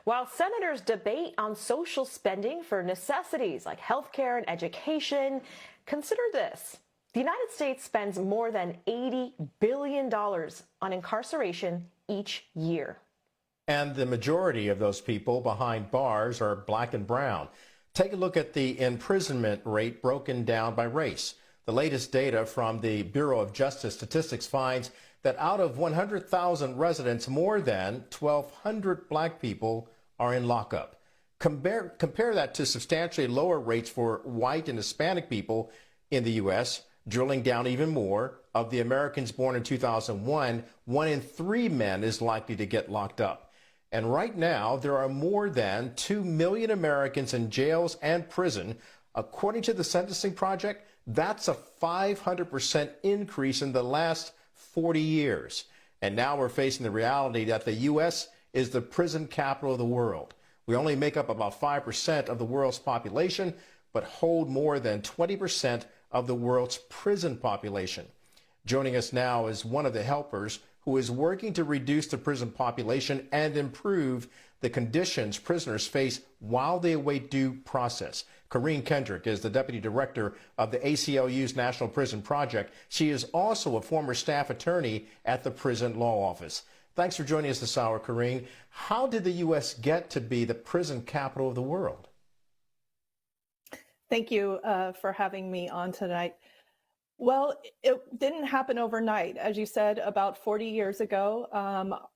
While senators debate on social spending for necessities like healthcare and education, consider this. The United States spends more than $80 billion on incarceration each year. And the majority of those people behind bars are black and brown. Take a look at the imprisonment rate broken down by race. The latest data from the Bureau of Justice Statistics finds that out of 100,000 residents, more than 1,200 black people are in lockup. Compare that to substantially lower rates for white and Hispanic people in the U.S., drilling down even more. Of the Americans born in 2001, 1 in 3 men is likely to get locked up. And right now, there are more than 2 million Americans in jails and prison. According to the Sentencing Project, that's a 500% increase in the last 40 years. And now we're facing the reality that the U.S. is the prison capital of the world. We only make up about 5% of the world's population, but hold more than 20% of the world's prison population. Joining us now is one of the helpers who is working to reduce the prison population and improve the conditions prisoners face while they await due process. Corene Kendrick is the deputy director of the ACLU's National Prison Project. She is also a former staff attorney at the Prison Law Office. Thanks for joining us this hour, Corene. How did the U.S. get to be the prison capital of the world? Thank you for having me on tonight. Well, it didn't happen overnight. As you said, about 40 years ago,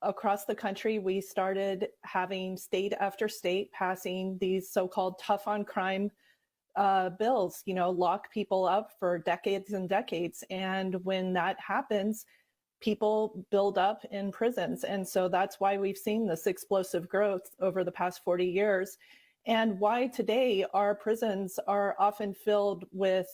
across the country, we started having state after state passing these so-called tough on crime bills, lock people up for decades and decades. And when that happens, people build up in prisons. And so that's why we've seen this explosive growth over the past 40 years. And why today our prisons are often filled with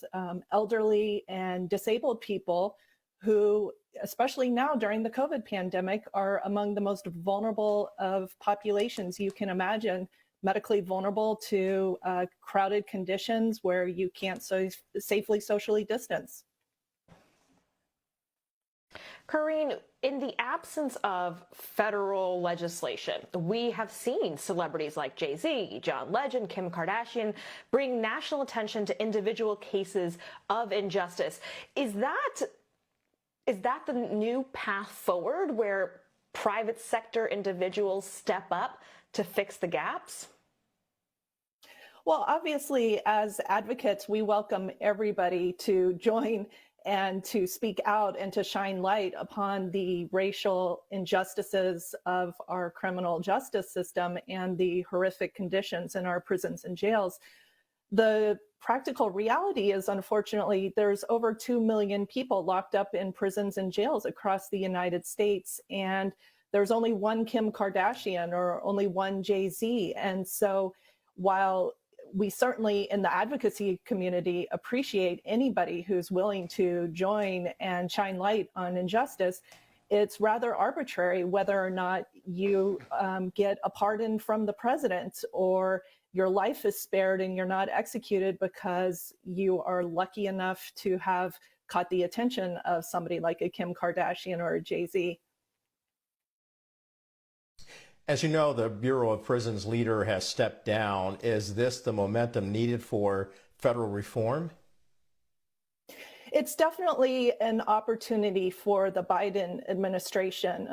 elderly and disabled people who, especially now during the COVID pandemic, are among the most vulnerable of populations you can imagine, medically vulnerable to crowded conditions where you can't safely socially distance. Corene, in the absence of federal legislation, we have seen celebrities like Jay-Z, John Legend, Kim Kardashian bring national attention to individual cases of injustice. Is that the new path forward where private sector individuals step up to fix the gaps? Well, obviously, as advocates, we welcome everybody to join and to speak out and to shine light upon the racial injustices of our criminal justice system and the horrific conditions in our prisons and jails. The practical reality is, unfortunately, there's over 2 million people locked up in prisons and jails across the United States, and there's only one Kim Kardashian or only one Jay-Z. And so while we certainly in the advocacy community appreciate anybody who's willing to join and shine light on injustice, it's rather arbitrary whether or not you get a pardon from the president or your life is spared and you're not executed because you are lucky enough to have caught the attention of somebody like a Kim Kardashian or a Jay-Z. As you know, the Bureau of Prisons leader has stepped down. Is this the momentum needed for federal reform? It's definitely an opportunity for the Biden administration.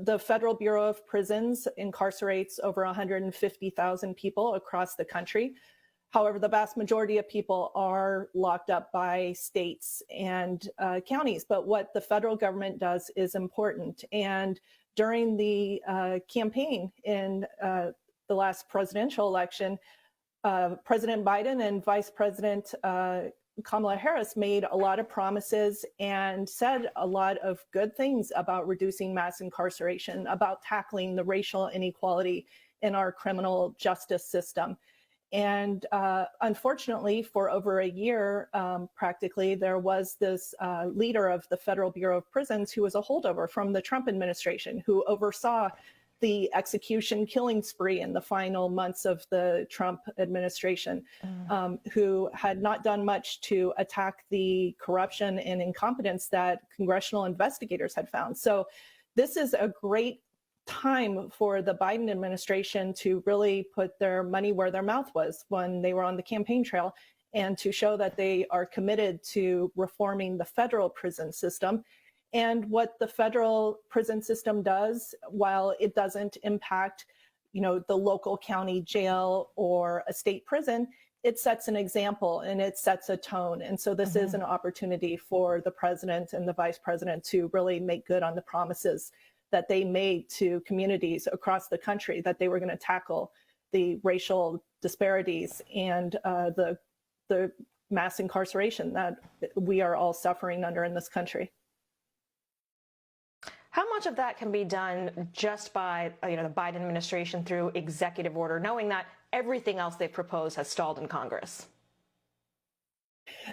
The Federal Bureau of Prisons incarcerates over 150,000 people across the country. However, the vast majority of people are locked up by states and counties. But what the federal government does is important. And during the campaign in the last presidential election, President Biden and Vice President Kamala Harris made a lot of promises and said a lot of good things about reducing mass incarceration, about tackling the racial inequality in our criminal justice system. And unfortunately, for over a year, practically, there was this leader of the Federal Bureau of Prisons who was a holdover from the Trump administration, who oversaw the execution killing spree in the final months of the Trump administration, who had not done much to attack the corruption and incompetence that congressional investigators had found. So this is a great time for the Biden administration to really put their money where their mouth was when they were on the campaign trail, and to show that they are committed to reforming the federal prison system. And what the federal prison system does, while it doesn't impact, the local county jail or a state prison, it sets an example and it sets a tone. And so this is an opportunity for the president and the vice president to really make good on the promises that they made to communities across the country, that they were going to tackle the racial disparities and the mass incarceration that we are all suffering under in this country. How much of that can be done just by the Biden administration through executive order, knowing that everything else they've proposed has stalled in Congress?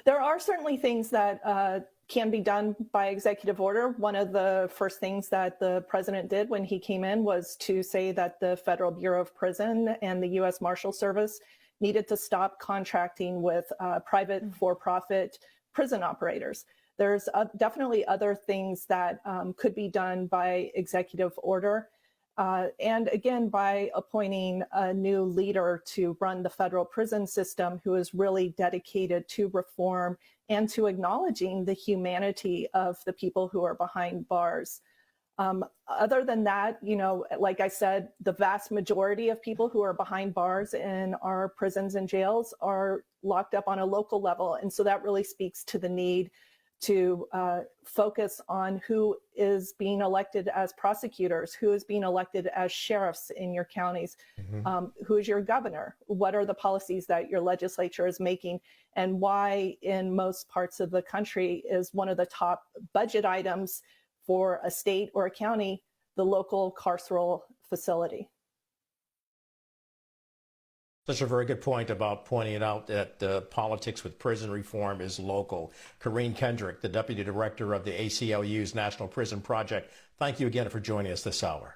There are certainly things that can be done by executive order. One of the first things that the president did when he came in was to say that the Federal Bureau of Prison and the U.S. Marshal Service needed to stop contracting with private for-profit prison operators. There's definitely other things that could be done by executive order. And again, by appointing a new leader to run the federal prison system who is really dedicated to reform and to acknowledging the humanity of the people who are behind bars. Other than that, like I said, the vast majority of people who are behind bars in our prisons and jails are locked up on a local level. And so that really speaks to the need to focus on who is being elected as prosecutors, who is being elected as sheriffs in your counties, who is your governor, what are the policies that your legislature is making, and why in most parts of the country is one of the top budget items for a state or a county, the local carceral facility. Such a very good point about pointing out that politics with prison reform is local. Corene Kendrick, the Deputy Director of the ACLU's National Prison Project, thank you again for joining us this hour.